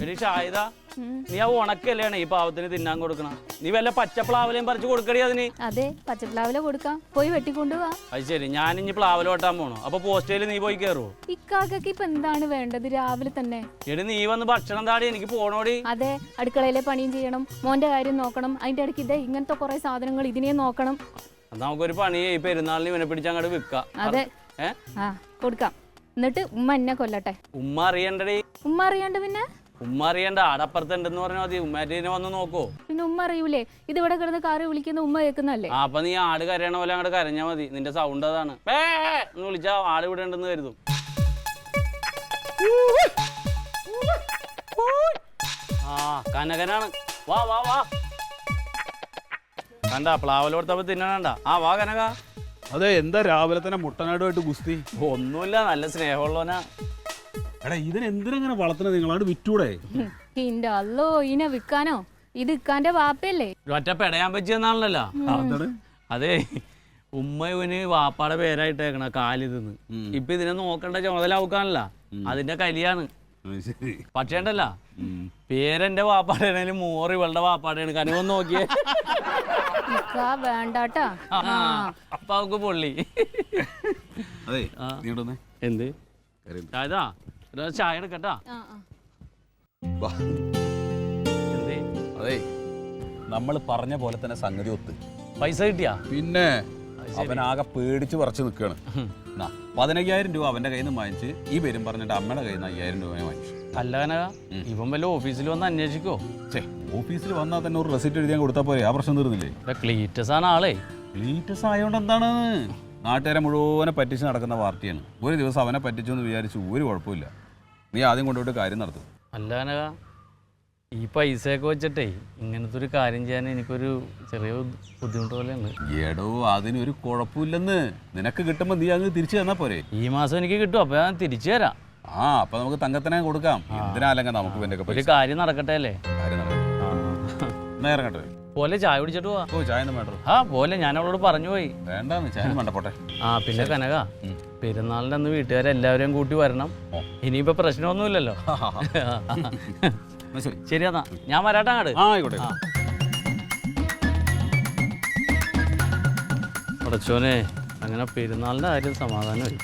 എടി ഷാഹിദ, നീ ആ ഉണക്കല്ലാണ് ഈ പാവത്തിന് തിന്നാൻ കൊടുക്കണം. നീ വല്ല പച്ചപ്ലാവലയും പറിച്ചു കൊടുക്കടി അതിന്. അതെ, പച്ചപ്ലാവില കൊടുക്കാം, പോയി വെട്ടിക്കൊണ്ടുപോവാ. അത് ശരി, ഞാൻ ഇനി പ്ലാവല വെട്ടാൻ പോണു. അപ്പൊ പോസ്റ്റേല് നീ പോയി കയറുവോ? ഇക്കാക്കക്ക് ഇപ്പൊ എന്താണ് വേണ്ടത് രാവിലെ തന്നെ? എടി നീ വന്ന് ഭക്ഷണം താടി, എനിക്ക് പോണോടി. അതെ, അടുക്കളയിലെ പണിയും ചെയ്യണം, മോന്റെ കാര്യം നോക്കണം, അതിന്റെ ഇടയ്ക്ക് ഇതേ ഇങ്ങനത്തെ കുറെ സാധനങ്ങൾ ഇതിനെ നോക്കണം. നമുക്കൊരു പണി ഈ പെരുന്നാളിന് ഇവനെ പിടിച്ച് അങ്ങോട്ട് വിൽക്കാം. അതെ, കൊടുക്കാം. എന്നിട്ട് ഉമ്മ എന്നെ കൊല്ലട്ടെ. ഉമ്മ അറിയണ്ടടി. ഉമ്മ അറിയാണ്ട് പിന്നെ? ഉമ്മ അറിയണ്ട, ആടപ്പുറത്തുണ്ടെന്ന് പറഞ്ഞാൽ മതി. ഉമ്മാറ്റിനെ വന്ന് നോക്കോ? പിന്നെ ഉമ്മ അറിയൂലേ? ഇത് ഇവിടെ കിടന്ന് കാറ് വിളിക്കുന്ന ഉമ്മ കേൾക്കുന്നല്ലേ? അപ്പൊ നീ ആട് കരയണ പോലെ അങ്ങോട്ട് കരഞ്ഞാ മതി. നിന്റെ സൗണ്ട് അതാണ്. എന്ന് വിളിച്ചാ ആട് ഇവിടെ ഉണ്ടെന്ന് കരുതും. ആ കനകനാണ്. വാ വാ വാ. കണ്ട പ്ലാവല കൊടുത്തപ്പോ തിന്നണ്ട. ആ വാ കനക. അതെ, എന്താ രാവിലെ തന്നെ മുട്ടനാടുമായിട്ട് ഗുസ്തി? ഒന്നുമില്ല, നല്ല സ്നേഹമുള്ളവനാ. എടാ, ഇതിനെന്തിനെങ്ങനെ വളർത്തണത്? നിങ്ങളാട് വിറ്റൂടെ? ഇന്റെ അല്ലോ, ഇതിനെ വിൽക്കാനോ? ഇത് ഇക്കാന്റെ വാപ്പയല്ലേ? ഒറ്റ പെടയാൻ പറ്റിയെന്നാണല്ലോ. അതെ, ഉമ്മ ഇവന് വാപ്പാടെ പേരായിട്ടേക്കണ കാലിതെന്ന്. ഇപ്പൊ ഇതിനെ നോക്കണ്ട ചുമതലാവുക്കാനല്ല, അതിന്റെ കലിയാണ്. പക്ഷേ ഉണ്ടല്ല, പേരെന്റെ വാപ്പാടേണേലും മോറ് ഇവളുടെ വാപ്പാടേണ്. കനുവൊന്ന് നോക്കിയേ. വേണ്ടാട്ടാ, അപ്പൊ അവക്ക് പൊള്ളി. അതെ, എന്ത് ചായതാ? ചായ എടുക്കട്ടാ. അതെ, നമ്മൾ പറഞ്ഞ പോലെ തന്നെ സംഗതി ഒത്ത്. പൈസ കിട്ടിയാ? പിന്നെ അവനാകെ പേടിച്ച് പറിച്ചു നിൽക്കുകയാണ്. 15,000 രൂപ അവന്റെ കയ്യിൽ നിന്ന് വാങ്ങിച്ച് ഈ പേരും പറഞ്ഞിട്ട് അമ്മയുടെ കയ്യിൽ നിന്ന് 5,000 രൂപ വാങ്ങിച്ചു. അല്ല കനക, ഇവൻ വല്ല ഓഫീസിൽ വന്ന് അന്വേഷിക്കോ? ഓഫീസിൽ വന്നാൽ തന്നെ ഒരു റെസിപ്റ്റ് എഴുതിയാൻ കൊടുത്താൽ പോരെ, ആ പ്രശ്നം തീർന്നില്ലേ? ക്ലീറ്റസ് ആണ് ആളെ. ക്ലീറ്റസ് ആയതുകൊണ്ട് എന്താണ്? നാട്ടുകാരെ മുഴുവനെ പറ്റിച്ച് നടക്കുന്ന പാർട്ടിയാണ്. ഒരു ദിവസം അവനെ പറ്റിച്ചു എന്ന് വിചാരിച്ചു ഒരു കുഴപ്പമില്ല. നീ ആദ്യം കൊണ്ടുപോയിട്ട് കാര്യം നടത്തും. അല്ല കനക, ഈ പൈസയൊക്കെ വെച്ചിട്ടേ ഇങ്ങനത്തെ ഒരു കാര്യം ചെയ്യാൻ എനിക്കൊരു ചെറിയ ബുദ്ധിമുട്ട് പോലെയുണ്ട്. എടോ, അതിനൊരു കുഴപ്പമില്ലെന്ന്. നിനക്ക് കിട്ടുമ്പോൾ നീ അങ്ങ് തിരിച്ചു തന്നാ പോരെ? ഈ മാസം എനിക്ക് കിട്ടും, അപ്പൊ ഞാൻ തിരിച്ചു തരാം. അപ്പൊ നമുക്ക് തങ്കത്തിനെ കൊടുക്കാം. എന്തിനാല്ലെങ്കിൽ നമുക്ക് ഒരു കാര്യം നടക്കട്ടെ അല്ലേ? ഇറങ്ങട്ടെ പോലെ ചായ കുടിച്ചിട്ട് പോവാ. ചായ ഒന്നും വേണ്ട. പോലെ ഞാൻ അവളോട് പറഞ്ഞു പോയി. വേണ്ടാന്ന്, ചായ വേണ്ട, പോട്ടെ. പിന്നെ കനക, പെരുന്നാളിന്റെ അന്ന് വീട്ടുകാരെല്ലാവരെയും കൂട്ടി വരണം. ഇനിയിപ്പോ പ്രശ്നമൊന്നുമില്ലല്ലോ. ശരിയാ, ഞാൻ വരാട്ടാ അങ്ങോട്ട്. ആയിക്കോട്ടെ. അടച്ചോനെ, അങ്ങനെ പെരുന്നാളിന്റെ കാര്യം സമാധാനമായി.